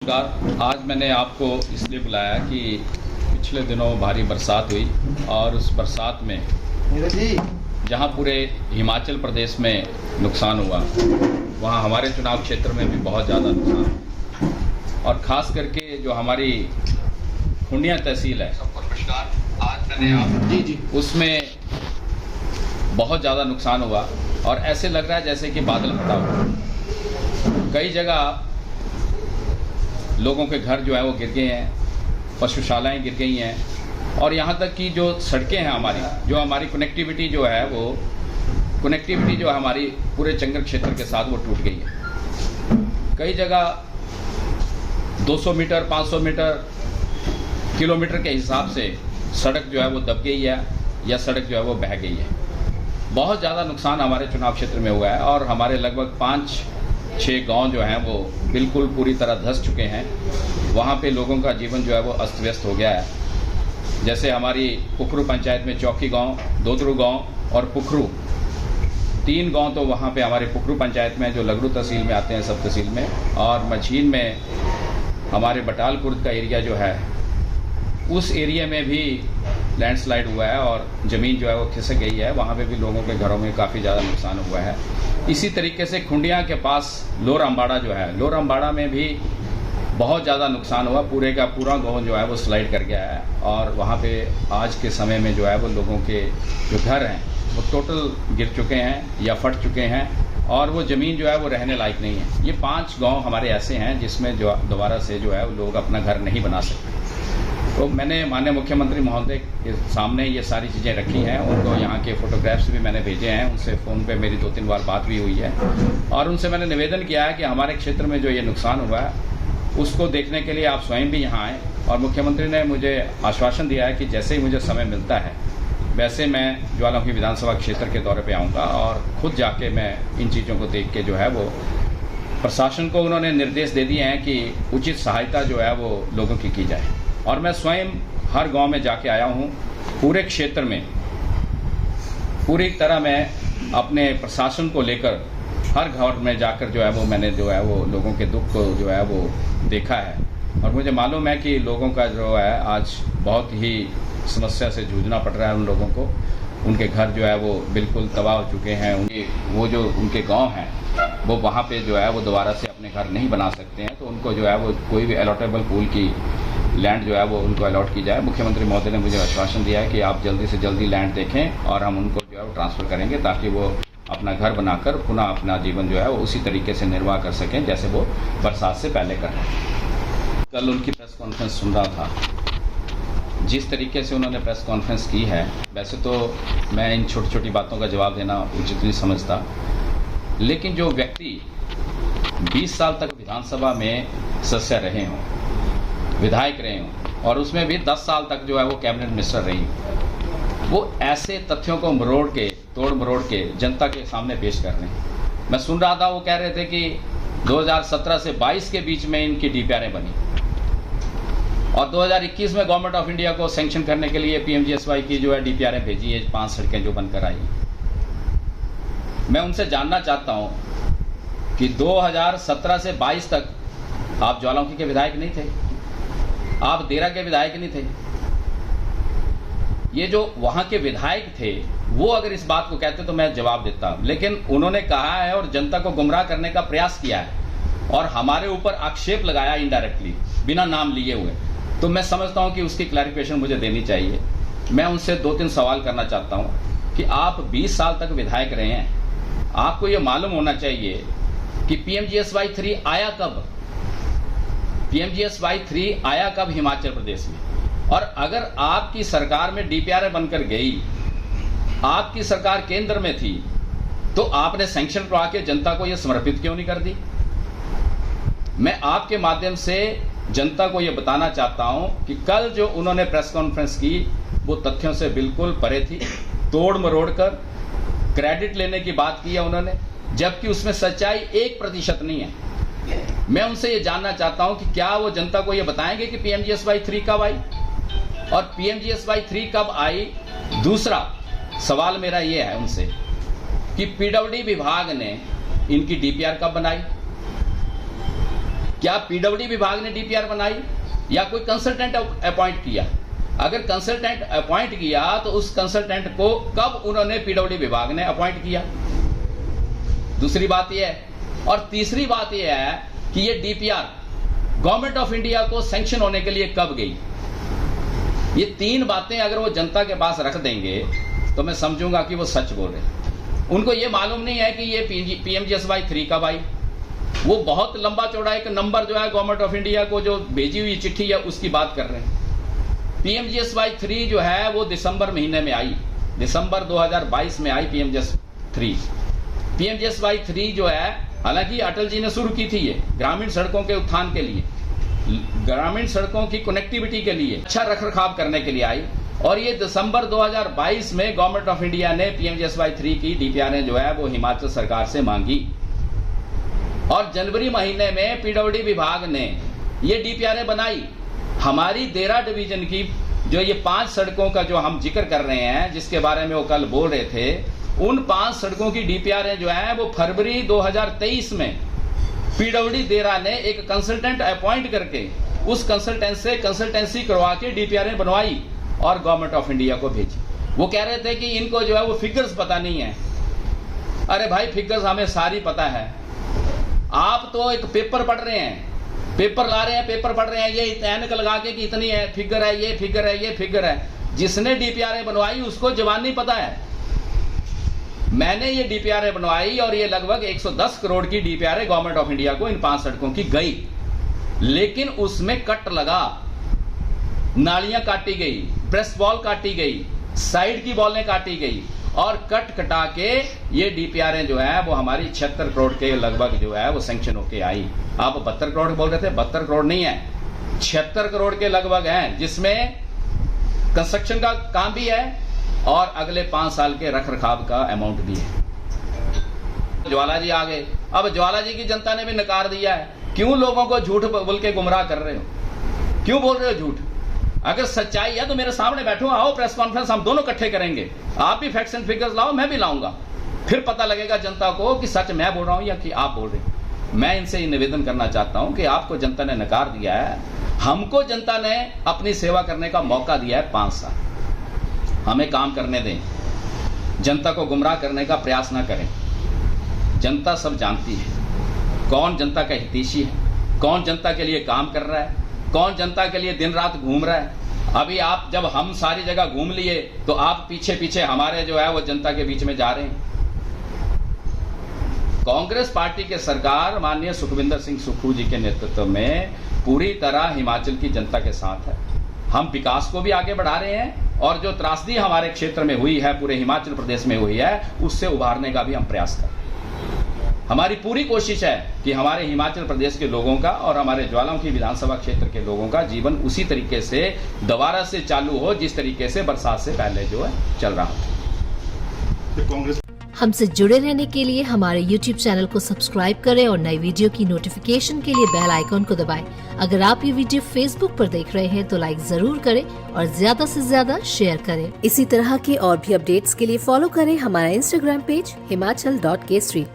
नमस्कार। आज मैंने आपको इसलिए बुलाया कि पिछले दिनों भारी बरसात हुई और उस बरसात में जहां पूरे हिमाचल प्रदेश में नुकसान हुआ, वहां हमारे चुनाव क्षेत्र में भी बहुत ज़्यादा नुकसान हुआ। और ख़ास करके जो हमारी खुंडिया तहसील है, उसमें बहुत ज़्यादा नुकसान हुआ और ऐसे लग रहा है जैसे कि बादल फटा हुआ। कई जगह लोगों के घर जो है वो गिर गए हैं, पशुशालाएं गिर गई हैं और यहाँ तक कि जो सड़कें हैं हमारी कनेक्टिविटी जो है हमारी पूरे चंगर क्षेत्र के साथ वो टूट गई है। कई जगह 200 मीटर, 500 मीटर, किलोमीटर के हिसाब से सड़क जो है वो दब गई है या सड़क जो है वो बह गई है। बहुत ज़्यादा नुकसान हमारे चुनाव क्षेत्र में हुआ है और हमारे लगभग 5-6 गांव जो हैं वो बिल्कुल पूरी तरह धंस चुके हैं। वहाँ पे लोगों का जीवन जो है वो अस्त व्यस्त हो गया है। जैसे हमारी पुखरू पंचायत में चौकी गांव, दोदरू गांव और पुखरू, 3 गांव तो वहाँ पे हमारे पुखरू पंचायत में जो लगरू तहसील में आते हैं, सब तहसील में, और मझीन में हमारे बटाल कुर्द का एरिया जो है, उस एरिया में भी लैंडस्लाइड हुआ है और ज़मीन जो है वो खिसक गई है। वहाँ पे भी लोगों के घरों में काफ़ी ज़्यादा नुकसान हुआ है। इसी तरीके से खुंडिया के पास लोर अम्बाड़ा जो है, लोर अम्बाड़ा में भी बहुत ज़्यादा नुकसान हुआ। पूरे का पूरा गांव जो है वो स्लाइड कर गया है और वहाँ पे आज के समय में जो है वो लोगों के जो घर हैं वो टोटल गिर चुके हैं या फट चुके हैं और वो ज़मीन जो है वो रहने लायक नहीं है। ये 5 गाँव हमारे ऐसे हैं जिसमें जो दोबारा से जो है लोग अपना घर नहीं बना सकते। तो मैंने माननीय मुख्यमंत्री महोदय के सामने ये सारी चीज़ें रखी हैं। उनको यहाँ के फोटोग्राफ्स भी मैंने भेजे हैं, उनसे फ़ोन पे मेरी 2-3 बार बात भी हुई है और उनसे मैंने निवेदन किया है कि हमारे क्षेत्र में जो ये नुकसान हुआ है उसको देखने के लिए आप स्वयं भी यहाँ आएँ। और मुख्यमंत्री ने मुझे आश्वासन दिया है कि जैसे ही मुझे समय मिलता है वैसे मैं ज्वालामुखी विधानसभा क्षेत्र के दौरे पर आऊँगा और खुद जाके मैं इन चीज़ों को देख के जो है वो प्रशासन को उन्होंने निर्देश दे दिए हैं कि उचित सहायता जो है वो लोगों की जाए। और मैं स्वयं हर गांव में जाके आया हूं, पूरे क्षेत्र में पूरी तरह मैं अपने प्रशासन को लेकर हर घर में जाकर जो है वो मैंने जो है वो लोगों के दुख को जो है वो देखा है। और मुझे मालूम है कि लोगों का जो है आज बहुत ही समस्या से जूझना पड़ रहा है। उन लोगों को उनके घर जो है वो बिल्कुल तबाह हो चुके हैं। वो जो उनके गाँव हैं वो वहाँ पे जो है वो दोबारा से अपने घर नहीं बना सकते हैं, तो उनको जो है वो कोई भी अलॉटेबल पूल की लैंड जो है वो उनको अलॉट की जाए। मुख्यमंत्री महोदय ने मुझे आश्वासन दिया है कि आप जल्दी से जल्दी लैंड देखें और हम उनको जो है वो ट्रांसफ़र करेंगे ताकि वो अपना घर बनाकर पुनः अपना जीवन जो है वो उसी तरीके से निर्वाह कर सकें जैसे वो बरसात से पहले कर रहे हैं। कल उनकी प्रेस कॉन्फ्रेंस सुन रहा था, जिस तरीके से उन्होंने प्रेस कॉन्फ्रेंस की है, वैसे तो मैं इन छोटी छोटी बातों का जवाब देना उचित नहीं समझता, लेकिन जो व्यक्ति 20 साल तक विधानसभा में सदस्य रहे हों, विधायक रहे हों और उसमें भी 10 साल तक जो है वो कैबिनेट मिनिस्टर रही, वो ऐसे तथ्यों को तोड़ मरोड़ के जनता के सामने पेश कर रहे हैं। मैं सुन रहा था वो कह रहे थे कि 2017 से 22 के बीच में इनकी डीपीआरें बनी और 2021 में गवर्नमेंट ऑफ इंडिया को सैंक्शन करने के लिए पीएमजीएसवाई की जो है डीपीआरें भेजी है, 5 सड़कें जो बनकर आई। मैं उनसे जानना चाहता हूं कि 2017 से 22 तक आप ज्वालामुखी के विधायक नहीं थे, आप देरा के विधायक नहीं थे। ये जो वहां के विधायक थे वो अगर इस बात को कहते तो मैं जवाब देता, लेकिन उन्होंने कहा है और जनता को गुमराह करने का प्रयास किया है और हमारे ऊपर आक्षेप लगाया इनडायरेक्टली बिना नाम लिए हुए। तो मैं समझता हूं कि उसकी क्लैरिफिकेशन मुझे देनी चाहिए। मैं उनसे 2-3 सवाल करना चाहता हूं कि आप 20 साल तक विधायक रहे हैं, आपको ये मालूम होना चाहिए कि पीएमजीएसवाई 3 आया कब, पीएमजीएसवाई 3 आया कब हिमाचल प्रदेश में। और अगर आपकी सरकार में डीपीआर बनकर गई, आपकी सरकार केंद्र में थी, तो आपने सैंक्शन करवा के जनता को यह समर्पित क्यों नहीं कर दी। मैं आपके माध्यम से जनता को यह बताना चाहता हूं कि कल जो उन्होंने प्रेस कॉन्फ्रेंस की वो तथ्यों से बिल्कुल परे थी। तोड़ मरोड़ कर क्रेडिट लेने की बात की है उन्होंने, जबकि उसमें सच्चाई 1% नहीं है। मैं उनसे ये जानना चाहता हूं कि क्या वो जनता को ये बताएंगे कि पीएमजीएसवाई 3 कब आई और पीएमजीएसवाई 3 कब आई। दूसरा सवाल मेरा ये है उनसे कि पीडब्ल्यूडी विभाग ने इनकी डीपीआर कब बनाई, क्या पीडब्ल्यूडी विभाग ने डीपीआर बनाई या कोई कंसल्टेंट अपॉइंट किया? अगर कंसल्टेंट अपॉइंट किया तो उस कंसल्टेंट को कब उन्होंने पीडब्ल्यूडी विभाग ने अपॉइंट किया? दूसरी बात यह है। और तीसरी बात यह है कि ये डीपीआर गवर्नमेंट ऑफ इंडिया को सैंक्शन होने के लिए कब गई? ये तीन बातें अगर वो जनता के पास रख देंगे तो मैं समझूंगा कि वो सच बोल रहे हैं। उनको ये मालूम नहीं है कि ये पीएमजीएसवाई 3 कब आई। वो बहुत लंबा चौड़ा एक नंबर जो है गवर्नमेंट ऑफ इंडिया को जो भेजी हुई चिट्ठी है उसकी बात कर रहे हैं। पीएमजीएसवाई 3 जो है वो दिसंबर महीने में आई, दिसंबर 2022 में आई पीएमजीएसवाई 3। पीएमजीएसवाई 3 जो है, हालांकि अटल जी ने शुरू की थी ये ग्रामीण सड़कों के उत्थान के लिए, ग्रामीण सड़कों की कनेक्टिविटी के लिए, अच्छा रखरखाव करने के लिए आई। और ये दिसंबर 2022 में गवर्नमेंट ऑफ इंडिया ने पीएमजीएसवाई 3 की डीपीआर जो है वो हिमाचल सरकार से मांगी और जनवरी महीने में पीडब्ल्यूडी विभाग ने ये डीपीआर बनाई। हमारी देरा डिवीजन की जो ये 5 सड़कों का जो हम जिक्र कर रहे हैं, जिसके बारे में वो कल बोल रहे थे, उन 5 सड़कों की डीपीआर जो है वो फरवरी 2023 में पीडब्ल्यूडी देरा ने एक कंसल्टेंट अपॉइंट करके उस कंसल्टेंसी करवा के डीपीआर बनवाई और गवर्नमेंट ऑफ इंडिया को भेजी। वो कह रहे थे कि इनको जो है वो फिगर्स पता नहीं है। अरे भाई, फिगर्स हमें सारी पता है। आप तो एक पेपर पढ़ रहे हैं, पेपर ला रहे हैं, पेपर पढ़ रहे हैं, ये ऐनक लगा के कि इतनी है फिगर है, ये फिगर है, ये फिगर है। जिसने डीपीआर बनवाई उसको जवान नहीं पता है। मैंने ये डीपीआर बनवाई और ये लगभग 110 करोड़ की डीपीआर गवर्नमेंट ऑफ इंडिया को इन 5 सड़कों की गई, लेकिन उसमें कट लगा, नालियां काटी गई, प्रेस बॉल काटी गई, साइड की बॉलें काटी गई और कट कटा के ये डीपीआर जो है वो हमारी 76 करोड़ के लगभग जो है वो सैंक्शन होके आई। आप 72 करोड़ बोल रहे थे, 72 करोड़ नहीं है, 76 करोड़ के लगभग हैं, जिसमें कंस्ट्रक्शन का काम भी है और अगले 5 साल के रखरखाव का अमाउंट भी है। ज्वाला जी आ गए। अब ज्वाला जी की जनता ने भी नकार दिया है। क्यों लोगों को झूठ बोल के गुमराह कर रहे हो? क्यों बोल रहे हो झूठ? अगर सच्चाई है तो मेरे सामने बैठो, आओ प्रेस कॉन्फ्रेंस, हम दोनों इकट्ठे करेंगे। आप भी फैक्ट्स एंड फिगर्स लाओ, मैं भी लाऊंगा, फिर पता लगेगा जनता को कि सच मैं बोल रहा हूं या कि आप बोल रहे हैं। मैं इनसे ये निवेदन करना चाहता हूं कि आपको जनता ने नकार दिया है, हमको जनता ने अपनी सेवा करने का मौका दिया है 5 साल। हमें काम करने दें, जनता को गुमराह करने का प्रयास ना करें। जनता सब जानती है कौन जनता का हितैषी है, कौन जनता के लिए काम कर रहा है, कौन जनता के लिए दिन रात घूम रहा है। अभी आप जब हम सारी जगह घूम लिए तो आप पीछे पीछे हमारे जो है वो जनता के बीच में जा रहे हैं। कांग्रेस पार्टी के सरकार माननीय सुखविंदर सिंह सुक्खू जी के नेतृत्व में पूरी तरह हिमाचल की जनता के साथ है। हम विकास को भी आगे बढ़ा रहे हैं और जो त्रासदी हमारे क्षेत्र में हुई है, पूरे हिमाचल प्रदेश में हुई है, उससे उभारने का भी हम प्रयास कर रहे हैं। हमारी पूरी कोशिश है कि हमारे हिमाचल प्रदेश के लोगों का और हमारे ज्वालामुखी विधानसभा क्षेत्र के लोगों का जीवन उसी तरीके से दोबारा से चालू हो जिस तरीके से बरसात से पहले जो है चल रहा हो। हमसे जुड़े रहने के लिए हमारे YouTube चैनल को सब्सक्राइब करें और नई वीडियो की नोटिफिकेशन के लिए बेल आइकॉन को दबाएं। अगर आप ये वीडियो Facebook पर देख रहे हैं तो लाइक जरूर करें और ज्यादा से ज्यादा शेयर करें। इसी तरह के और भी अपडेट्स के लिए फॉलो करें हमारा Instagram पेज himachal.kesri।